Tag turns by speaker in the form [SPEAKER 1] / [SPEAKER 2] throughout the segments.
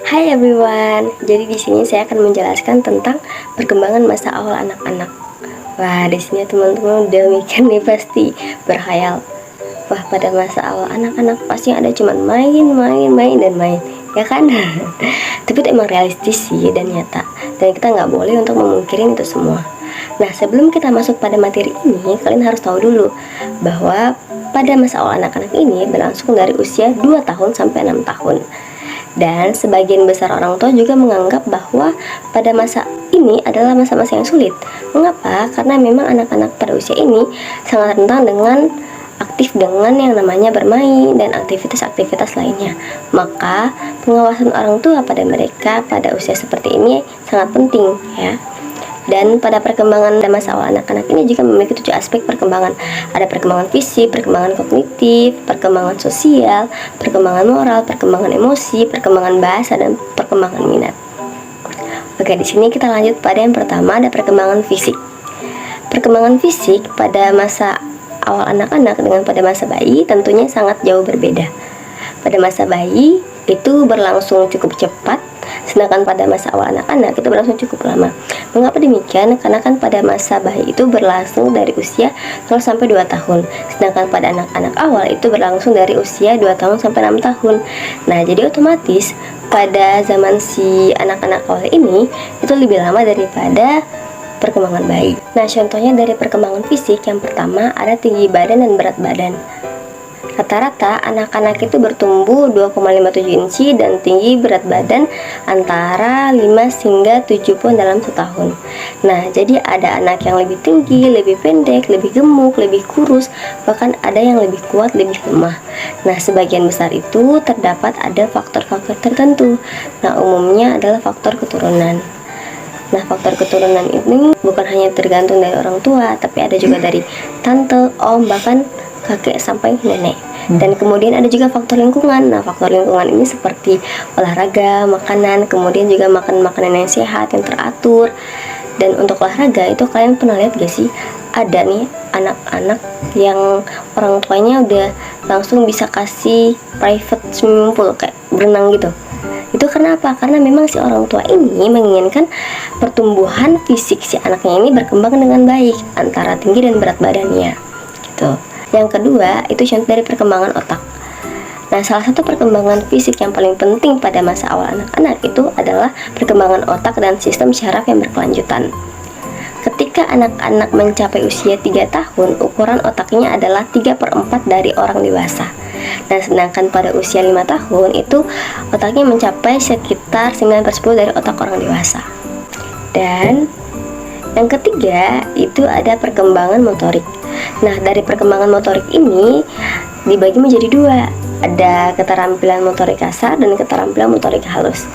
[SPEAKER 1] Hai everyone, jadi di sini saya akan menjelaskan tentang perkembangan masa awal anak-anak. Wah, di sini teman-teman udah mikir nih pasti berkhayal. Wah, pada masa awal anak-anak pasti ada cuman main, dan main, ya kan? Tapi itu emang realistis sih dan nyata, dan kita nggak boleh untuk memungkirin itu semua. Nah, sebelum kita masuk pada materi ini, kalian harus tahu dulu bahwa pada masa awal anak-anak ini berlangsung dari usia 2 tahun sampai 6 tahun. Dan sebagian besar orang tua juga menganggap bahwa pada masa ini adalah masa-masa yang sulit. Mengapa? Karena memang anak-anak pada usia ini sangat rentan dengan aktif dengan yang namanya bermain dan aktivitas-aktivitas lainnya. Maka pengawasan orang tua pada mereka pada usia seperti ini sangat penting ya. Dan pada perkembangan dan masa awal anak-anak ini juga memiliki 7 aspek perkembangan. Ada perkembangan fisik, perkembangan kognitif, perkembangan sosial, perkembangan moral, perkembangan emosi, perkembangan bahasa, dan perkembangan minat. Oke, di sini kita lanjut pada yang pertama, ada perkembangan fisik. Perkembangan fisik pada masa awal anak-anak dengan pada masa bayi tentunya sangat jauh berbeda. Pada masa bayi itu berlangsung cukup cepat, sedangkan pada masa awal anak-anak itu berlangsung cukup lama. Mengapa demikian? Karena kan pada masa bayi itu berlangsung dari usia 0 sampai 2 tahun, sedangkan pada anak-anak awal itu berlangsung dari usia 2 tahun sampai 6 tahun. Nah, jadi otomatis pada zaman si anak-anak awal ini itu lebih lama daripada perkembangan bayi. Nah, contohnya dari perkembangan fisik, yang pertama ada tinggi badan dan berat badan. Rata-rata anak-anak itu bertumbuh 2,57 inci dan tinggi berat badan antara 5 hingga 7 pound dalam setahun. Nah, jadi ada anak yang lebih tinggi, lebih pendek, lebih gemuk, lebih kurus, bahkan ada yang lebih kuat, lebih lemah. Nah, sebagian besar itu terdapat ada faktor-faktor tertentu. Nah, umumnya adalah faktor keturunan. Nah, faktor keturunan ini bukan hanya tergantung dari orang tua, tapi ada juga dari tante, om, bahkan kakek sampai nenek. Dan kemudian ada juga faktor lingkungan. Nah, faktor lingkungan ini seperti olahraga, makanan, kemudian juga makan makanan yang sehat, yang teratur. Dan untuk olahraga itu kalian pernah lihat gak sih, ada nih anak-anak yang orang tuanya udah langsung bisa kasih private swimming pool kayak berenang gitu. Itu karena apa? Karena memang si orang tua ini menginginkan pertumbuhan fisik si anaknya ini berkembang dengan baik antara tinggi dan berat badannya gitu. Yang kedua itu contoh dari perkembangan otak. Nah, salah satu perkembangan fisik yang paling penting pada masa awal anak-anak itu adalah perkembangan otak dan sistem syaraf yang berkelanjutan. Ketika anak-anak mencapai usia 3 tahun, ukuran otaknya adalah 3/4 dari orang dewasa. Nah, sedangkan pada usia 5 tahun itu otaknya mencapai sekitar 9/10 dari otak orang dewasa. Dan yang ketiga itu ada perkembangan motorik. Nah, dari perkembangan motorik ini dibagi menjadi 2. Ada keterampilan motorik kasar dan keterampilan motorik halus.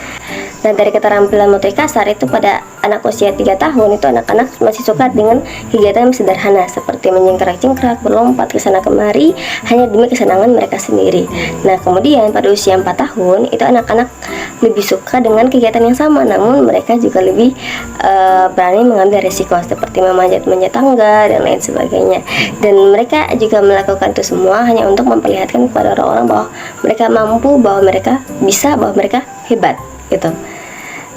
[SPEAKER 1] Nah, dari keterampilan motorik kasar itu pada anak usia 3 tahun itu anak-anak masih suka dengan kegiatan yang sederhana seperti mencengkrak-cengkrak, berlompat ke sana kemari hanya demi kesenangan mereka sendiri. Nah, kemudian pada usia 4 tahun itu anak-anak lebih suka dengan kegiatan yang sama, namun mereka juga lebih berani mengambil risiko seperti memanjat-manjat tangga dan lain sebagainya. Dan mereka juga melakukan itu semua hanya untuk memperlihatkan kepada orang-orang bahwa mereka mampu, bahwa mereka bisa, bahwa mereka hebat gitu.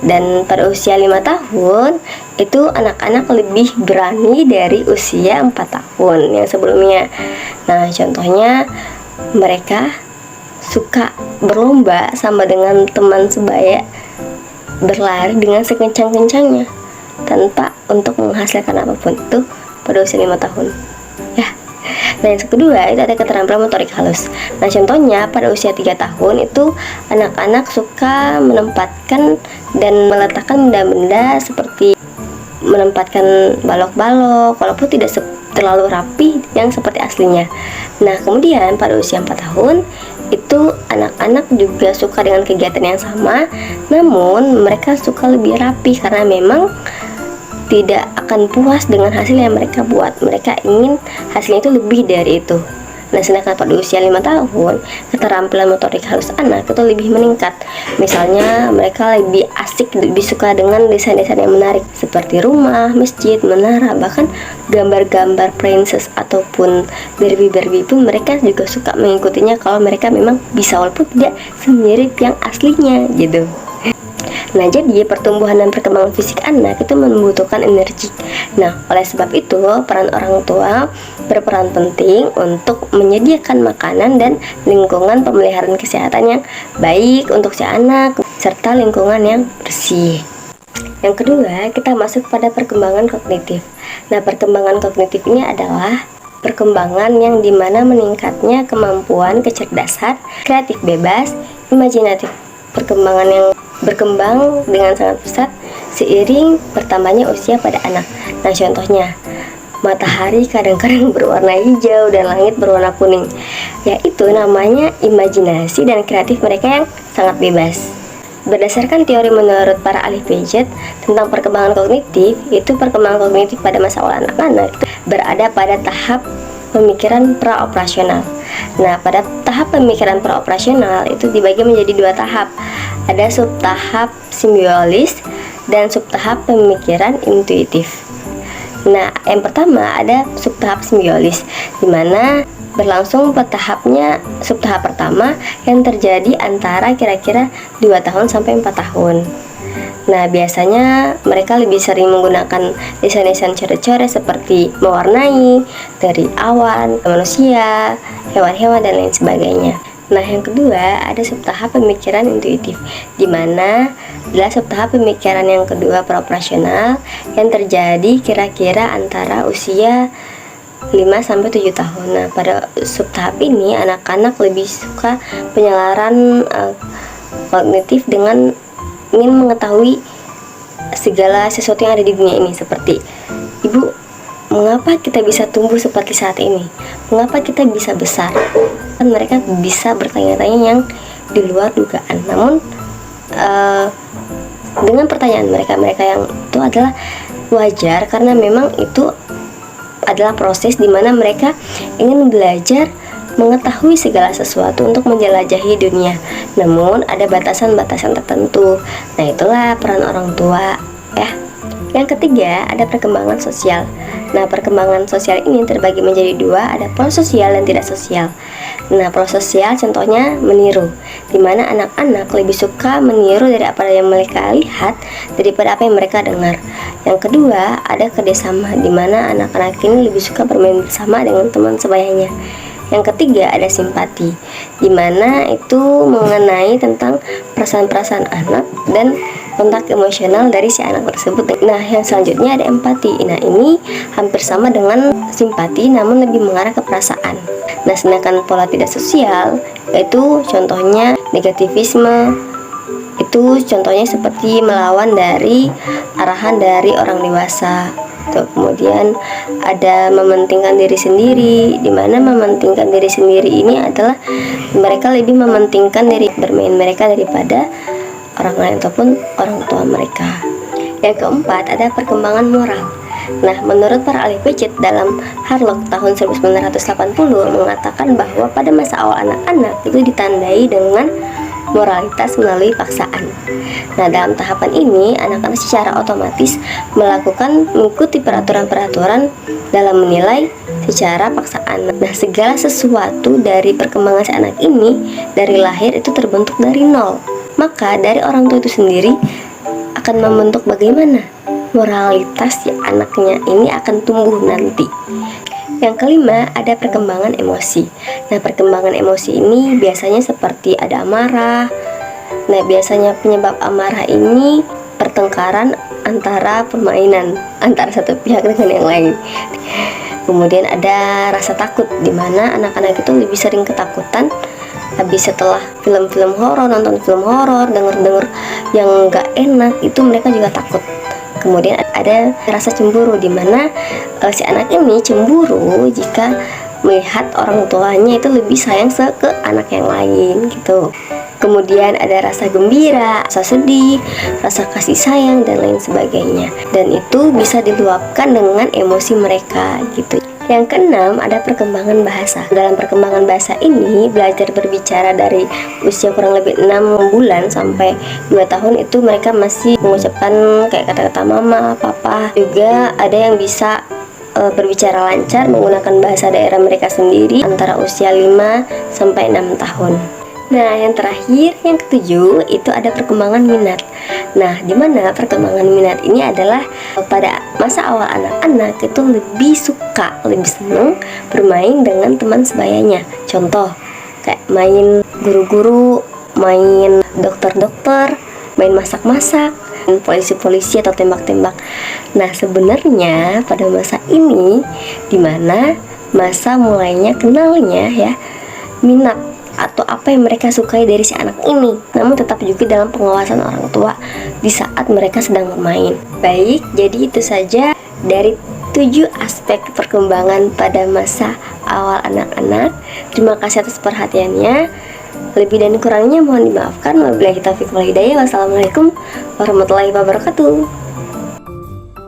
[SPEAKER 1] Dan pada usia 5 tahun itu anak-anak lebih berani dari usia 4 tahun yang sebelumnya. Nah, contohnya mereka suka berlomba sama dengan teman sebaya, berlari dengan sekencang-kencangnya tanpa untuk menghasilkan apapun, itu pada usia 5 tahun ya. Nah, yang kedua itu ada keterampilan motorik halus. Nah, contohnya pada usia 3 tahun itu anak-anak suka menempatkan dan meletakkan benda-benda seperti menempatkan balok-balok walaupun tidak terlalu rapi yang seperti aslinya. Nah, kemudian pada usia 4 tahun itu anak-anak juga suka dengan kegiatan yang sama, namun mereka suka lebih rapi karena memang tidak akan puas dengan hasil yang mereka buat. Mereka ingin hasilnya itu lebih dari itu. Nah, sedangkan pada usia 5 tahun, keterampilan motorik halus anak itu lebih meningkat. Misalnya, mereka lebih asik, lebih suka dengan desain-desain yang menarik seperti rumah, masjid, menara, bahkan gambar-gambar princess ataupun Barbie pun mereka juga suka mengikutinya kalau mereka memang bisa, walaupun tidak semirip yang aslinya gitu. Nah, jadi pertumbuhan dan perkembangan fisik anak itu membutuhkan energi. Nah, oleh sebab itu, peran orang tua berperan penting untuk menyediakan makanan dan lingkungan pemeliharaan kesehatan yang baik untuk si anak, serta lingkungan yang bersih. Yang kedua, kita masuk pada perkembangan kognitif. Nah, perkembangan kognitif ini adalah perkembangan yang dimana meningkatnya kemampuan kecerdasan, kreatif bebas, imajinatif. Perkembangan yang berkembang dengan sangat pesat seiring bertambahnya usia pada anak. Nah, contohnya, matahari kadang-kadang berwarna hijau dan langit berwarna kuning. Yaitu namanya imajinasi dan kreatif mereka yang sangat bebas. Berdasarkan teori menurut para ahli Piaget tentang perkembangan kognitif, itu perkembangan kognitif pada masa awal anak-anak berada pada tahap pemikiran praoperasional. Nah, pada tahap pemikiran praoperasional itu dibagi menjadi dua tahap. Ada subtahap simbiolis dan subtahap pemikiran intuitif. Nah, yang pertama ada subtahap simbiolis, di mana berlangsung tahapnya subtahap pertama yang terjadi antara kira-kira 2 tahun sampai 4 tahun. Nah, biasanya mereka lebih sering menggunakan desain-desain coret-coret seperti mewarnai dari awan, manusia, hewan-hewan, dan lain sebagainya. Nah, yang kedua ada subtahap pemikiran intuitif, di mana adalah subtahap pemikiran yang kedua praoperasional yang terjadi kira-kira antara usia 5-7 tahun. Nah, pada subtahap ini anak-anak lebih suka penyalaran kognitif dengan ingin mengetahui segala sesuatu yang ada di dunia ini, seperti, ibu, mengapa kita bisa tumbuh seperti saat ini? Mengapa kita bisa besar? Kan mereka bisa bertanya-tanya yang di luar dugaan. Namun dengan pertanyaan mereka yang itu adalah wajar, karena memang itu adalah proses di mana mereka ingin belajar mengetahui segala sesuatu untuk menjelajahi dunia. Namun ada batasan-batasan tertentu. Nah, itulah peran orang tua ya. Yang ketiga ada perkembangan sosial. Nah, perkembangan sosial ini terbagi menjadi dua, ada prososial dan tidak sosial. Nah, prososial contohnya meniru, di mana anak-anak lebih suka meniru dari apa yang mereka lihat daripada apa yang mereka dengar. Yang kedua ada kerjasama, di mana anak-anak ini lebih suka bermain bersama dengan teman sebayanya. Yang ketiga ada simpati, di mana itu mengenai tentang perasaan-perasaan anak dan kontak emosional dari si anak tersebut. Nah, yang selanjutnya ada empati. Nah, ini hampir sama dengan simpati namun lebih mengarah ke perasaan. Nah, sedangkan pola tidak sosial yaitu contohnya negativisme. Itu contohnya seperti melawan dari arahan dari orang dewasa. Kemudian ada mementingkan diri sendiri, di mana mementingkan diri sendiri ini adalah mereka lebih mementingkan diri bermain mereka daripada orang lain ataupun orang tua mereka. Yang keempat ada perkembangan moral. Nah, menurut para ahli Piaget dalam Harlock tahun 1980 mengatakan bahwa pada masa awal anak-anak itu ditandai dengan moralitas melalui paksaan. Nah, dalam tahapan ini anak-anak secara otomatis mengikuti peraturan-peraturan dalam menilai secara paksaan. Nah, segala sesuatu dari perkembangan si anak ini dari lahir itu terbentuk dari nol. Maka dari orang tua itu sendiri akan membentuk bagaimana moralitas si anaknya ini akan tumbuh nanti. Yang kelima ada perkembangan emosi. Nah, perkembangan emosi ini biasanya seperti ada amarah. Nah, biasanya penyebab amarah ini pertengkaran antara permainan antara satu pihak dengan yang lain. Kemudian ada rasa takut, di mana anak-anak itu lebih sering ketakutan habis setelah film-film horor, nonton film horor, denger-denger yang gak enak, itu mereka juga takut. Kemudian ada rasa cemburu, di mana si anak ini cemburu jika melihat orang tuanya itu lebih sayang ke anak yang lain gitu. Kemudian ada rasa gembira, rasa sedih, rasa kasih sayang, dan lain sebagainya. Dan itu bisa diluapkan dengan emosi mereka gitu. Yang keenam, ada perkembangan bahasa. Dalam perkembangan bahasa ini, belajar berbicara dari usia kurang lebih 6 bulan sampai 2 tahun itu mereka masih mengucapkan kayak kata-kata mama, papa. Juga ada yang bisa berbicara lancar menggunakan bahasa daerah mereka sendiri antara usia 5 sampai 6 tahun. Nah, yang terakhir, yang ketujuh, itu ada perkembangan minat. Nah, dimana perkembangan minat ini adalah pada masa awal anak-anak itu lebih suka, lebih senang bermain dengan teman sebayanya. Contoh, kayak main guru-guru, main dokter-dokter, main masak-masak, polisi-polisi atau tembak-tembak. Nah, sebenarnya pada masa ini dimana masa mulainya kenalnya ya minat atau apa yang mereka sukai dari si anak ini, namun tetap juga dalam pengawasan orang tua di saat mereka sedang bermain. Baik, jadi itu saja dari 7 aspek perkembangan pada masa awal anak-anak. Terima kasih atas perhatiannya. Lebih dan kurangnya mohon dimaafkan. Wabillahi taufiq wal hidayah. Wassalamualaikum warahmatullahi wabarakatuh.